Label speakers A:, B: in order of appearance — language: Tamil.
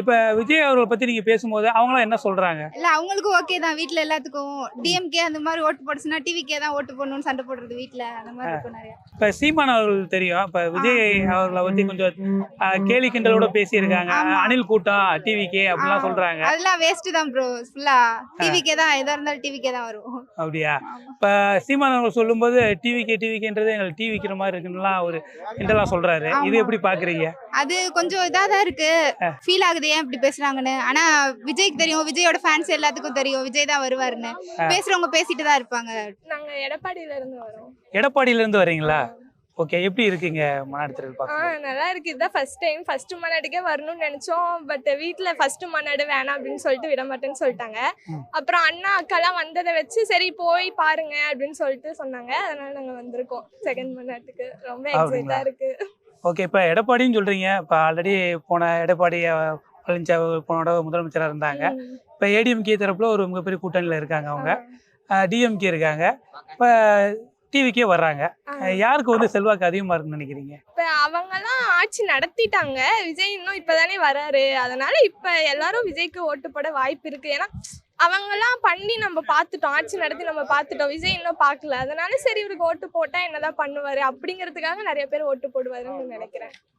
A: இப்ப விஜய் அவர்கள பத்தி நீங்க பேசும்போது அவங்கலாம் என்ன சொல்றாங்க?
B: இல்ல அவங்களுக்கும் ஓகே தான். வீட்ல எல்லாத்துக்கும் டிஎம்கே அந்த மாதிரி ஓட்டு போட்டுச்சுன்னா டிவிக்கே தான் ஓட்டு போடணும்னு சண்டை போடுறது வீட்ல அந்த மாதிரி இருக்கும் நிறைய.
A: இப்ப சீமான் அவர்கள் தெரியும். இப்ப விஜய் அவர்கள பத்தி கொஞ்சம் கேலி கிண்டலோட பேசியிருக்காங்க.
B: ஆமா.
A: அணில் கூட்டம் டிவிக்கே அப்படிலாம் சொல்றாங்க.
B: அதெல்லாம் வேஸ்ட் தான் ப்ரோ. ஃபுல்லா டிவிக்கே தான், எதா இருந்தாலும் டிவிக்கே தான் வரும்.
A: அப்படியா?
B: ஆமா.
A: இப்ப சீமான் அவர்கள் சொல்லும்போது டிவிக்கேன்றது எங்களுக்கு டிவி விக்கிற மாதிரி இருக்குன்னுலாம் ஒரு கிண்டலா சொல்றாரு. இது
B: ஆமா.
A: எப்படி பாக்குறீங்க?
B: அது கொஞ்சம் இதா தான் இருக்கு. ஃபீல் ஆகுது ஏன் இப்படி பேசுறாங்கன்னு. ஆனா விஜய்க்கு தெரியும், விஜயோட ஃபேன்ஸ் எல்லாத்துக்கும் தெரியும் விஜய் தான் வருவாருன்னு. பேசுறவங்க பேசிட்டு தான் இருப்பாங்க.
C: நாங்க எடப்பாடியில இருந்து வரோம்.
A: எடப்பாடியில இருந்து வரீங்களா? ஓகே. எப்படி இருக்கீங்க மாநாடு திரள் பார்க்க?
C: நல்லா இருக்கு. இதுதான் ஃபர்ஸ்ட் டைம். ஃபர்ஸ்ட் மாநாடுக்கே வரணும்னு நினைச்சோம். பட் வீட்ல ஃபர்ஸ்ட் மாநாடு வேணாம் அப்படின்னு சொல்லிட்டு விட மாட்டேன்னு சொல்லிட்டாங்க. அப்புறம் அண்ணா அக்காலாம் வந்ததை வச்சு சரி போய் பாருங்க அப்படின்னு சொல்லிட்டு சொன்னாங்க. அதனால நாங்க வந்திருக்கோம் செகண்ட் மாநாட்டுக்கு. ரொம்ப எக்ஸைட்டா இருக்கு.
A: ஓகே. இப்ப எடப்பாடின்னு சொல்றீங்க. இப்ப ஆல்ரெடி போன எடப்பாடி பழனிசாமி போன தடவை முதலமைச்சரா இருந்தாங்க. இப்ப ஏடிஎம்கே தரப்புல ஒரு மிகப்பெரிய கூட்டணியில இருக்காங்க அவங்க. டிஎம்கே இருக்காங்க. இப்ப டிவிக்கே வர்றாங்க. யாருக்கு வந்து செல்வாக்கு அதிகமா இருக்குன்னு நினைக்கிறீங்க?
C: இப்ப அவங்கலாம் ஆட்சி நடத்திட்டாங்க. விஜய் இன்னும் இப்பதானே வராரு. அதனால இப்ப எல்லாரும் விஜய்க்கு ஓட்டு போட வாய்ப்பு இருக்கு. ஏன்னா அவங்கலாம் பண்ணி நம்ம பார்த்துட்டோம். ஆட்சி நடத்தி நம்ம பார்த்துட்டோம். விஜய் இன்னும் பார்க்கல. அதனால சரி இவருக்கு ஓட்டு போட்டா என்னதான் பண்ணுவாரு அப்படிங்கிறதுக்காக நிறைய பேர் ஓட்டு போடுவாருன்னு நினைக்கிறேன்.